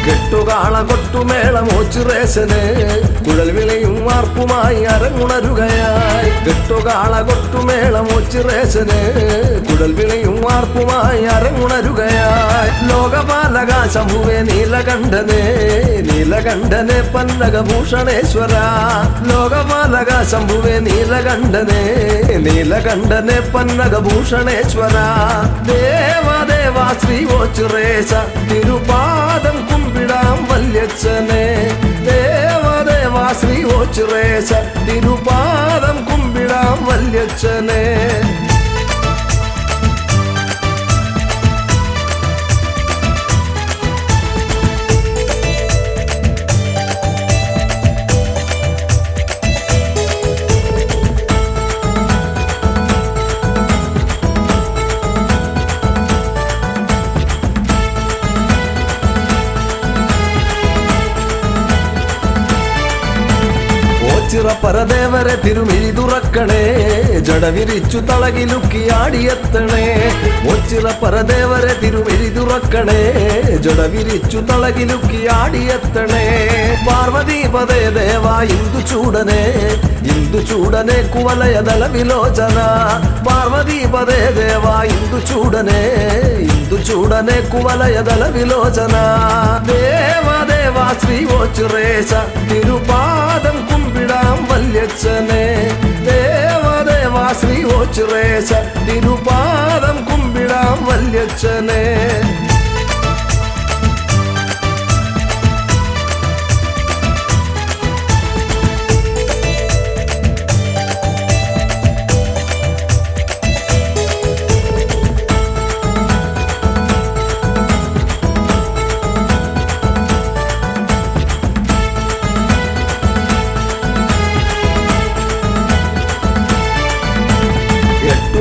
കെട്ടുകാള കൊട്ടുമേളം ഓച്ചിറേശന് കുഴൽ വിളയും വാർപ്പുമായി അരങ്ങുണരുകയായി. കെട്ടുകാള കൊട്ടുമേളം ഓച്ചിറേശന് കുഴൽ വിളയും വാർപ്പുമായി അരങ്ങുണരുകയായി. ലോകപാലക ശംഭുവേ നീലകണ്ഠനെ, നീലകണ്ഠനെ പന്നകഭൂഷണേശ്വര. ലോകപാലക ശംഭുവേ നീലകണ്ഠനെ, നീലകണ്ഠനെ പന്നകഭൂഷണേശ്വര. ദേവാദേവാ ശ്രീ ഓച്ചിറേശ തിരുപാദം കുമ്പിടാം വല്യച്ഛനെ. ദേവാദേവാ ശ്രീ ഓച്ചിറേശ തിരുപാദം കുമ്പിടാം വല്യച്ഛനെ. ഓച്ചിറ പരദേവരെ തിരുമിഴി തുറക്കണേ, ജടവിരിച്ചു തളകിലുക്കി ആടിയെത്തണേ. ഓച്ചിറ പരദേവരെ തിരുമിഴി തുറക്കണേ, ജടവിരിച്ചു തളകിലുക്കി ആടിയെത്തണേ. പാർവതീപദേ ദേവ ഇന്ദുചൂടനെ, ഇന്ദുചൂടനെ കുവലയദല വിലോചന. പാർവതീപദേ ദേവ ഇന്ദുചൂടനെ, ഇന്ദുചൂടനെ കുവലയദല വിലോചന. ദേവാദേവാ ശ്രീ ഓച്ചിറേശ തിരുപാദം കുമ്പിടാം വല്യച്ഛനെ. ദേവാദേവാ ശ്രീ ഓച്ചിറേശ തിരുപാദം കുമ്പിടാം വല്യച്ഛനെ.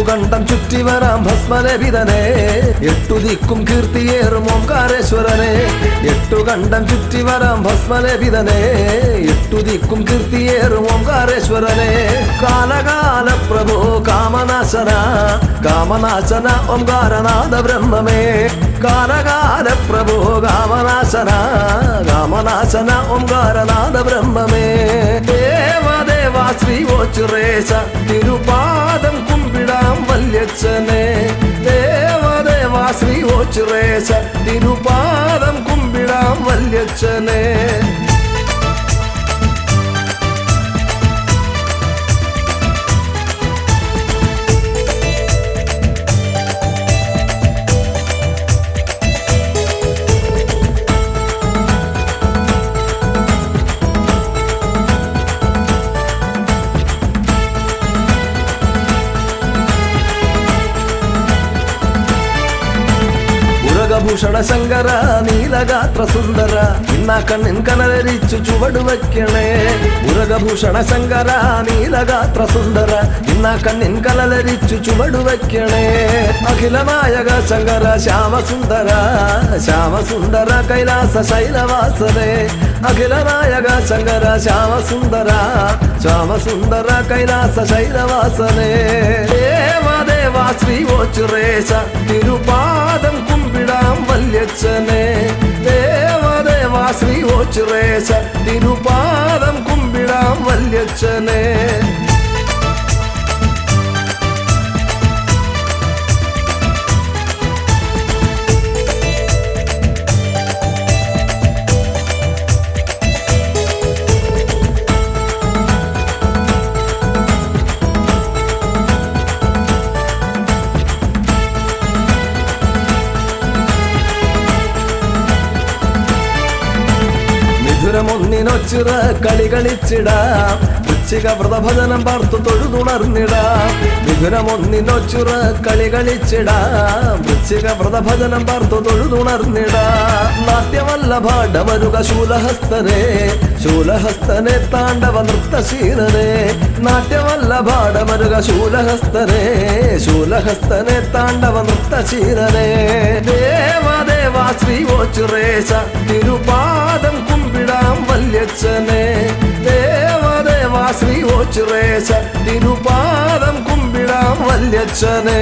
കണ്ടം ചുറ്റി വരാം ഭസ്മരവിതനെ, എട്ടു ദിക്കും കീർത്തിയേറും ഓംകാരേശ്വരനെ. എട്ടു കണ്ടം ചുറ്റി വരാം ഭസ്മരവിതനെ, എട്ടു ദിക്കും കീർത്തിയേറും ഓംകാരേശ്വരനെ. കാലകാല പ്രഭോ കാമനാശന, കാമനാശന ഓംകാരനാഥ ബ്രഹ്മമേ. കാലകാല പ്രഭോ കാമനാശന, കാമനാശന ഓംകാരനാഥ ബ്രഹ്മമേ. ദേവാദേവാ ശ്രീ ഓച്ചിറേശ തിരുപാദം കുമ്പിടാം വല്യച്ഛനെ. ദേവാദേവാ ശ്രീ ഓച്ചിറേശ തിരുപാദം കുമ്പിടാം വല്യച്ഛനെ. ഭൂഷണ ശങ്കര നീലഗാത്ര സുന്ദര, ഇന്നാ കണ്ണിൻ കനലരിച്ചു ചുവട് വയ്ക്കണേ. ഉരകഭൂഷണ ശങ്കര നീലഗാത്ര സുന്ദര, ഇന്നാ കണ്ണിൻ കനലരിച്ചു ചുവട് വയ്ക്കണേ. അഖിലനായക ശങ്കര ശ്യാമസുന്ദര, ശ്യാമസുന്ദര കൈലാസ ശൈലവാസനെ. അഖിലനായക ശങ്കര ശ്യാമസുന്ദര, ശ്യാമസുന്ദര കൈലാസ ശൈലവാസനെ. ദേവാദേവാ ശ്രീ ഓച്ചിറേശ തിരുപാദം കുമ്പിടാം വല്യച്ഛനെ. ദേവാദേവാ ശ്രീ ഓച്ചിറേശ തിരുപാദം കുമ്പിടാം വല്യച്ഛനെ. മിഥുനമൊന്നിനൊച്ചിറ കളി കളിച്ചിടാം വൃശ്ചിക വ്രതഭജനം പാർത്തു തൊഴുതുണർന്നിടാം മിഥുനമൊന്നിനൊച്ചിറ കളി കളിച്ചിടാം വൃശ്ചിക വ്രതഭജനം പാർത്തു തൊഴുതുണർന്നിടാം നാട്യമല്ലഭാടമരുക ശൂലഹസ്തനെ ശൂലഹസ്തനെ താണ്ഡവ നൃത്തശീലനെ നാട്യമല്ലഭാടമരുക ശൂലഹസ്തനെ ശൂലഹസ്തനെ താണ്ഡവ നൃത്തശീലനെ ദേവാദേവാ ശ്രീ ഓച്ചുറേശ തിരുപാദം കുമ്പിടാം വല്യച്ഛനെ ദേവാദേവാ ശ്രീ ഓച്ചുറേശ തിരുപാദം കുമ്പിടാം വല്യച്ഛനെ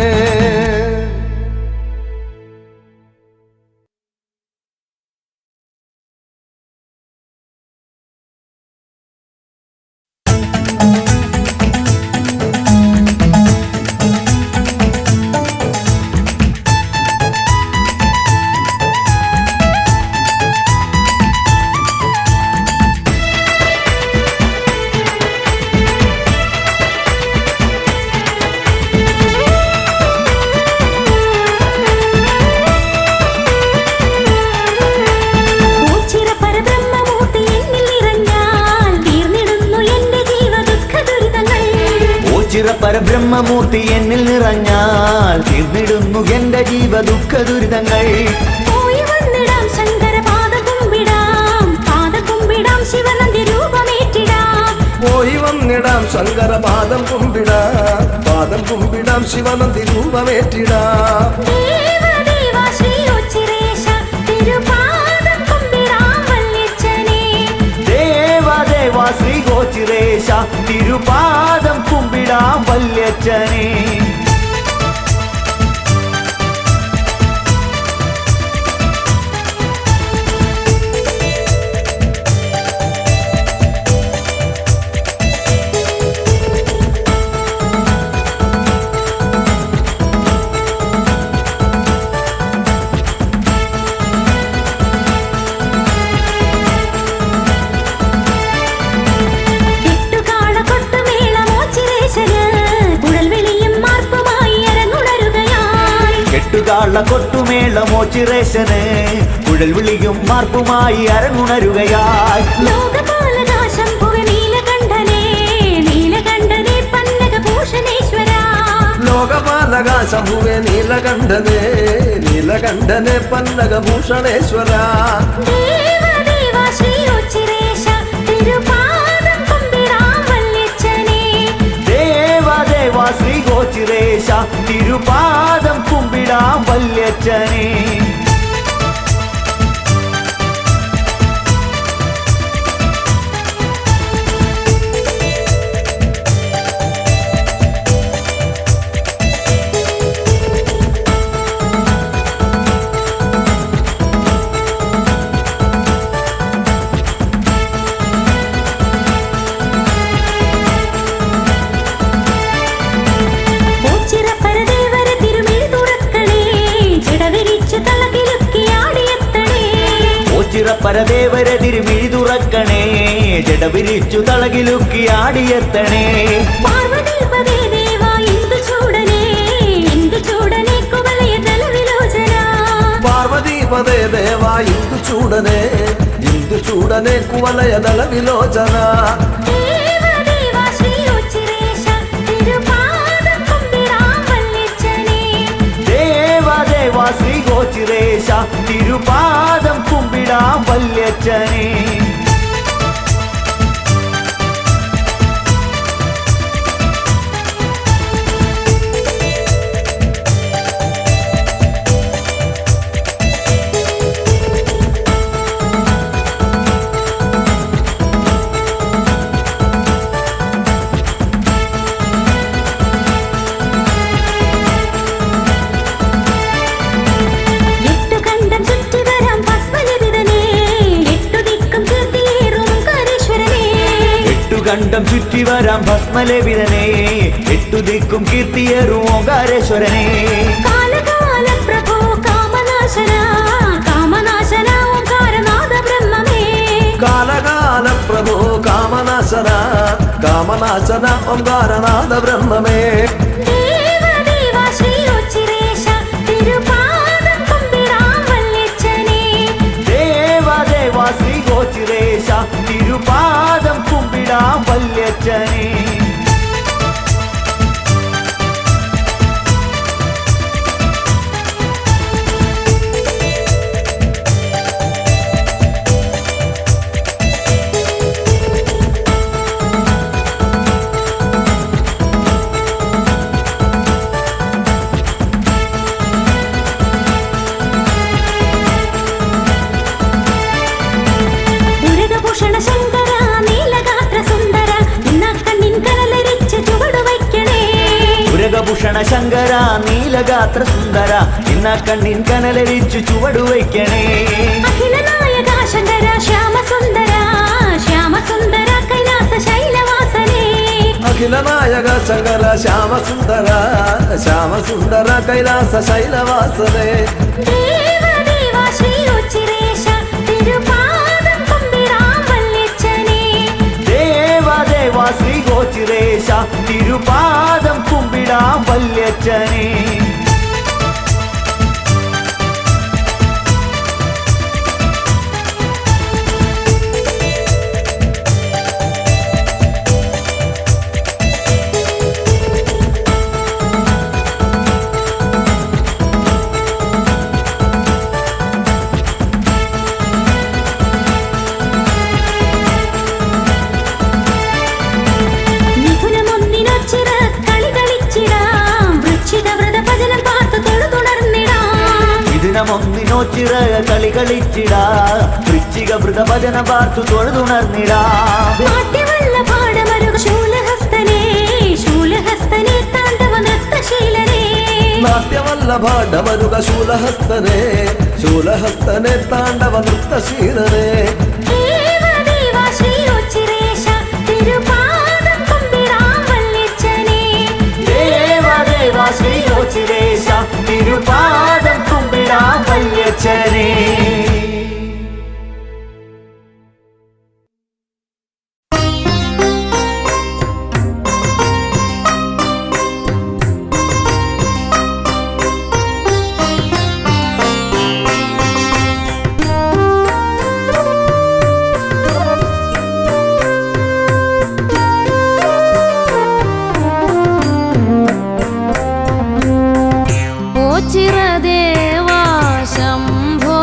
പരബ്രഹ്മമൂർത്തി എന്നിൽ നിറഞ്ഞാൽ തീർന്നിടുന്നു എന്റെ ജീവ ദുഃഖ ദുരിതങ്ങൾ പോയി വന്നിടാം ശങ്കര പാദകുമ്പിടാം പാദകുമ്പിടാം ശിവനന്ദി രൂപമേറ്റിടാം പോയി വന്നിടാം ശങ്കര പാദം കുമ്പിടാം പാദം കുമ്പിടാം ശിവനന്ദി രൂപമേറ്റിടാം ദേവദേവാ ശ്രീ ഉച്ചിരേശ തിരുപാദം കുമ്പിടാം വല്യച്ഛനെ ദേവദേവാ ശ്രീ ഗോചിരേശ തിരുപാദം കുമ്പിടാം വല്യച്ഛനെ കൊട്ടുമേളമോച്ചിറേശന് കുഴൽ വിളിയും മാർപ്പുമായി അരങ്ങുണരുകയായി ലോകപാലകാശംഭുവ നീലകണ്ഠനെ നീലകണ്ഠനെ പന്നകഭൂഷണേശ്വര ലോകപാലകാശംഭുവേ നീലകണ്ഠനെ നീലകണ്ഠനെ പന്നകഭൂഷണേശ്വര ദേവദേവാ ശ്രീ ഉച്ചിരേശ തിരുപാദം കുമ്പിടാം വല്യച്ഛനെ ദേവദേവാ ശ്രീ ഗോചിരേശ തിരുപാദം കുമ്പിടാം വല്യച്ഛനെ പരദേവരെ തിരുമിഴി തുറക്കണേ ജടവിരിച്ചു തളകിലുക്കി ആടിയെത്തണേ പാർവതീപദേ ദേവാ ഇന്ദു ചൂടനേ കുവലയ ദളവിലോചന പാർവതീപദേ ദേവാ ഇന്ദു ചൂടനേ കുവലയ ദളവിലോചന ദേവദേവാ ശ്രീ ഉച്ചിരേശ തിരുപാദം കുമ്പിടാം വല്യച്ഛനെ ദേവദേവാ ശ്രീ ഗോചിരേശ തിരുപാദം കുമ്പിടാം വല്യച്ഛനെ കണ്ഠം ചുറ്റി വരാം ഭസ്മലേപിതനെ എട്ടു ദിക്കും കീർത്തിയേറും ഓങ്കാരേശ്വരനെ കാലകാല പ്രഭോ കാമനാശന കാമനാശന ഓംകാരനാഥ ബ്രഹ്മമേ കാലകാല പ്രഭോ കാമനാശന കാമനാശന ഓംകാരനാഥ ബ്രഹ്മമേ ദേവദേവാ ശ്രീ ഉച്ചിരേശ തിരുപാദം കുമ്പിടാം വല്യച്ഛനെ ദേവദേവാ ശ്രീ ഗോചിരേശ ഭൂഷണ ശങ്കര നീലഗാത്ര സുന്ദര ഇന്ന കണ്ണിൻ കനലരിച്ചു ചുവടുവയ്ക്കണേ അഖില നായക ശങ്കര ശ്യാമസുന്ദര ശ്യാമസുന്ദര കൈലാസ ശൈലവാസനേ അഖില നായക ശങ്കര ശ്യാമസുന്ദര ശ്യാമസുന്ദര കൈലാസ ശൈലവാസനേ ദേവദേവ ശ്രീ ഉച്ചിരേശ തിരുപാദം കുമ്പിടാം വല്യച്ഛനേ ദേവദേവ ശ്രീ ഗോചിരേശ തിരുപാദം കുമ്പിടാം വല്യച്ഛനേ മിഥുനമൊന്നിനൊച്ചിറ കളി കളിച്ചിടാം വൃശ്ചിക വ്രതഭജനം പാർത്തു തൊഴുതുണർന്നിടാം ഇതിനമൊന്നിനോച്ചിറ കളി കളിച്ചിടാ വൃശ്ചിക വൃതഭജന പാർത്തു തൊഴുതുണർന്നിടാ നാട്യവല്ല പാടമരുക ശൂലഹസ്തനേ ശൂലഹസ്തനേ താണ്ഡവ നൃത്തശീലനേ നാട്യമല്ലഭാഡമരുക ശൂലഹസ്തനേ ശൂലഹസ്തനേ താണ്ഡവ നൃത്തശീലനേ ദേവദേവ ശ്രീ ഉച്ചിരേശ തിരുപാദം കുമ്പിടാം വല്യച്ഛനേ ദേവദേവ ശ്രീ ഗോചിരേശ തിരുപാദം കുമ്പിടാം വല്യച്ഛനേ ഓ ചിരദേവാ ശംഭോ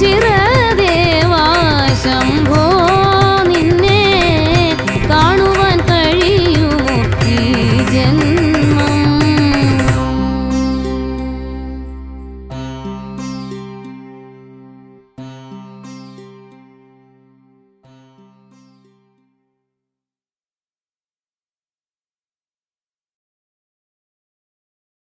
ചിറ